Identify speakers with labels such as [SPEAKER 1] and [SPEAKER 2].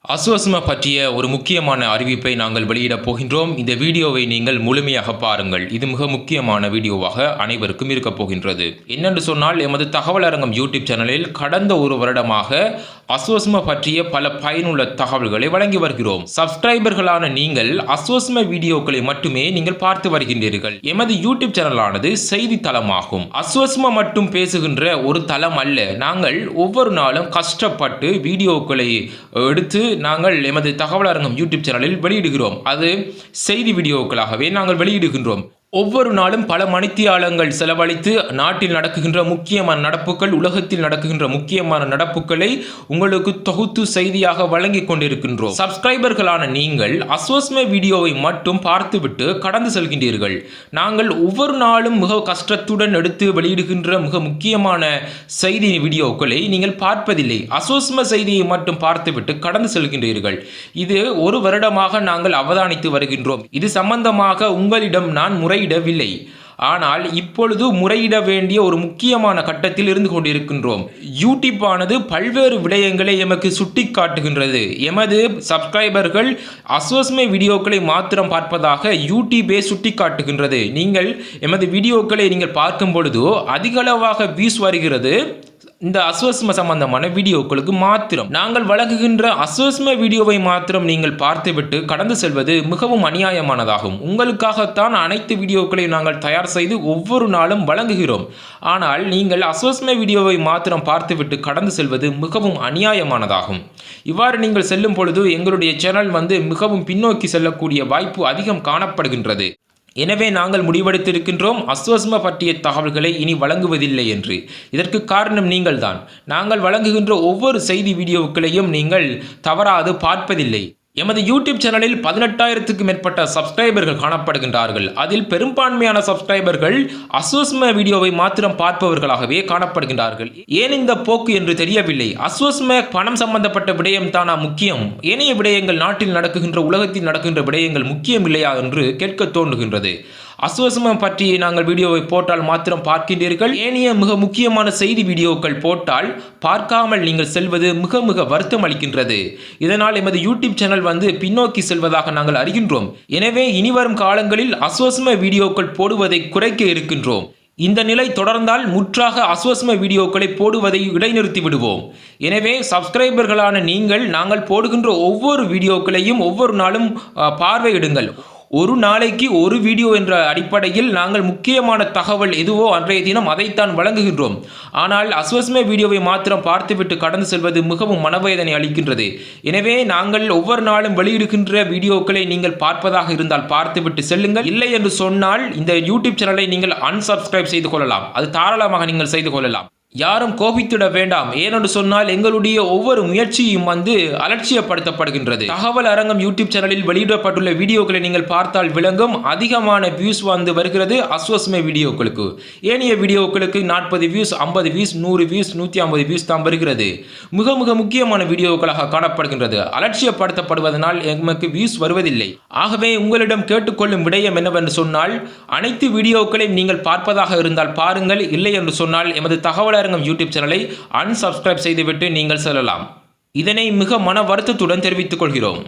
[SPEAKER 1] அஸ்வஸ்ம பற்றிய ஒரு முக்கியமான அறிவிப்பை நாங்கள் வெளியிடப் போகின்றோம். இந்த வீடியோவை நீங்கள் முழுமையாக பாருங்கள். இது மிக முக்கியமான வீடியோவாக அனைவருக்கும் இருக்கப் போகின்றது. என்னென்று சொன்னால், எமது தகவல் அரங்கம் யூடியூப் சேனலில் கடந்த ஒரு வருடமாக அஸ்வஸ்ம பற்றிய பல பயனுள்ள தகவல்களை வழங்கி வருகிறோம். சப்ஸ்கிரைபர்களான நீங்கள் அஸ்வஸ்ம வீடியோக்களை மட்டுமே நீங்கள் பார்த்து வருகின்றீர்கள். எமது யூடியூப் சேனலானது செய்தி தளமாகும். அஸ்வஸ்ம மட்டும் பேசுகின்ற ஒரு தளம் அல்ல. நாங்கள் ஒவ்வொரு நாளும் கஷ்டப்பட்டு வீடியோக்களை எடுத்து நாங்கள் எமது தகவல் அரங்கம் யூடியூப் சேனலில் வெளியிடுகிறோம். அது செய்தி வீடியோக்களாகவே நாங்கள் வெளியிடுகின்றோம். ஒவ்வொரு நாளும் பல மணித்தியாலங்கள் செலவழித்து நாட்டில் நடக்குகின்ற முக்கியமான நடப்புகள், உலகத்தில் நடக்குகின்ற முக்கியமான நடப்புகளை உங்களுக்கு தொகுத்து செய்தியாக வழங்கி கொண்டிருக்கின்றோம். சப்ஸ்கிரைபர்களான நீங்கள் அஸ்வஸ்ம வீடியோவை மட்டும் பார்த்துவிட்டு கடந்து செல்கின்றீர்கள். நாங்கள் ஒவ்வொரு நாளும் மிக கஷ்டத்துடன் எடுத்து வெளியிடுகின்ற மிக முக்கியமான செய்தி வீடியோக்களை நீங்கள் பார்ப்பதில்லை. அஸ்வஸ்ம செய்தியை மட்டும் பார்த்துவிட்டு கடந்து செல்கின்றீர்கள். இது ஒரு வருடமாக நாங்கள் அவதானித்து வருகின்றோம். இது சம்பந்தமாக உங்களிடம் நான் முறையிடவில்லை. ஆனால் இப்பொழுது முறையிட வேண்டிய ஒரு முக்கியமான கட்டத்தில் இருந்து கொண்டிருக்கின்றோம். யூடியூப் ஆனது பல்வேறு விடயங்களை எமக்கு சுட்டி காட்டுகின்றது. எமது சப்ஸ்கிரைபர்கள் அஸ்வஸ்ம வீடியோக்களை மாத்திரம் பார்ப்பதாக யூடியூபே சுட்டி காட்டுகின்றது. நீங்கள் எமது வீடியோக்களை நீங்கள் பார்க்கும் பொழுது அதிகளவாக வியூஸ் வருகிறது இந்த அஸ்வஸ்ம சம்பந்தமான வீடியோக்களுக்கு மாத்திரம். நாங்கள் வழங்குகின்ற அஸ்வஸ்ம வீடியோவை மாத்திரம் நீங்கள் பார்த்துவிட்டு கடந்து செல்வது மிகவும் அநியாயமானதாகும். உங்களுக்காகத்தான் அனைத்து வீடியோக்களையும் நாங்கள் தயார் செய்து ஒவ்வொரு நாளும் வழங்குகிறோம். ஆனால் நீங்கள் அஸ்வஸ்ம வீடியோவை மாத்திரம் பார்த்துவிட்டு கடந்து செல்வது மிகவும் அநியாயமானதாகும். இவ்வாறு நீங்கள் செல்லும் பொழுது எங்களுடைய சேனல் மிகவும் பின்னோக்கி செல்லக்கூடிய வாய்ப்பு அதிகம் காணப்படுகின்றது. எனவே நாங்கள் முடிவெடுத்திருக்கின்றோம் அஸ்வஸ்ம பற்றிய தகவல்களை இனி வழங்குவதில்லை என்று. இதற்கு காரணம் நீங்கள்தான். நாங்கள் வழங்குகின்ற ஒவ்வொரு செய்தி வீடியோக்களையும் நீங்கள் தவறாது பார்ப்பதில்லை. எமது யூடியூப் சேனலில் 18,000க்கும் மேற்பட்ட சப்ஸ்கிரைபர்கள் காணப்படுகின்றார்கள். அதில் பெரும்பான்மையான சப்ஸ்கிரைபர்கள் அஸ்வஸ்ம வீடியோவை மாத்திரம் பார்ப்பவர்களாகவே காணப்படுகின்றார்கள். ஏன் இந்த போக்கு என்று தெரியவில்லை. அஸ்வஸ்ம பணம் சம்பந்தப்பட்ட விடயம் தானா முக்கியம்? ஏனைய விடயங்கள், நாட்டில் நடக்குகின்ற, உலகத்தில் நடக்கின்ற விடயங்கள் முக்கியம் இல்லையா என்று கேட்க தோன்றுகின்றது. அஸ்வஸ்ம பற்றி நாங்கள் வீடியோவை போட்டால் மாத்திரம் பார்க்கின்றீர்கள். ஏனைய மிக முக்கியமான செய்தி வீடியோக்கள் போட்டால் பார்க்காமல் நீங்கள் செல்வது மிக மிக வருத்தம் அளிக்கின்றது. இதனால் எமது யூடியூப் சேனல் பின்னோக்கி செல்வதாக நாங்கள் அறிகின்றோம். எனவே இனிவரும் காலங்களில் அஸ்வஸ்ம வீடியோக்கள் போடுவதை குறைக்க இருக்கின்றோம். இந்த நிலை தொடர்ந்தால் முற்றாக அஸ்வஸ்ம வீடியோக்களை போடுவதை இடைநிறுத்தி விடுவோம். எனவே சப்ஸ்கிரைபர்களான நீங்கள் நாங்கள் போடுகின்ற ஒவ்வொரு வீடியோக்களையும் ஒவ்வொரு நாளும் பார்வையிடுங்கள். ஒரு நாளைக்கு ஒரு வீடியோ என்ற அடிப்படையில் நாங்கள் முக்கியமான தகவல் எதுவோ அன்றைய தினம் அதைத்தான் வழங்குகின்றோம். ஆனால் அஸ்வஸ்ம வீடியோவை மாத்திரம் பார்த்துவிட்டு கடந்து செல்வது மிகவும் மனவேதனை அளிக்கின்றது. எனவே நாங்கள் ஒவ்வொரு நாளும் வெளியிடுகின்ற வீடியோக்களை நீங்கள் பார்ப்பதாக இருந்தால் பார்த்துவிட்டு செல்லுங்கள். இல்லை என்று சொன்னால் இந்த யூடியூப் சேனலை நீங்கள் அன்சப்ஸ்கிரைப் செய்து கொள்ளலாம். அது தாராளமாக நீங்கள் செய்து கொள்ளலாம். யாரும் கோபித்திட வேண்டாம். ஏனென்று சொன்னால் எங்களுடைய ஒவ்வொரு முயற்சியும் அலட்சியப்படுத்தப்படுகின்றது. தகவல் அரங்கம் யூடியூப் சேனலில் வெளியிடப்பட்டுள்ள வீடியோக்களை நீங்கள் பார்த்தால் விளங்கும். அதிகமான வியூஸ் வருகிறது அஸ்வஸ்ம வீடியோக்களுக்கு. ஏனைய வீடியோக்களுக்கு 40 வியூஸ், 50 வியூஸ், 100 வியூஸ், 150 வியூஸ் தான் வருகிறது. மிக மிக முக்கியமான வீடியோக்களாக காணப்படுகின்றது. அலட்சியப்படுத்தப்படுவதனால் எமக்கு வியூஸ் வருவதில்லை. ஆகவே உங்களிடம் கேட்டுக்கொள்ளும் விடயம் என்னவென்று சொன்னால், அனைத்து வீடியோக்களையும் நீங்கள் பார்ப்பதாக இருந்தால் பாருங்கள். இல்லை என்று சொன்னால் எமது தகவல் அரங்கம் யூடியூப் சேனலை அன்சப்ஸ்கிரைப் செய்துவிட்டு நீங்கள் செல்லலாம். இதனை மிக மன வருத்தத்துடன் தெரிவித்துக் கொள்கிறோம்.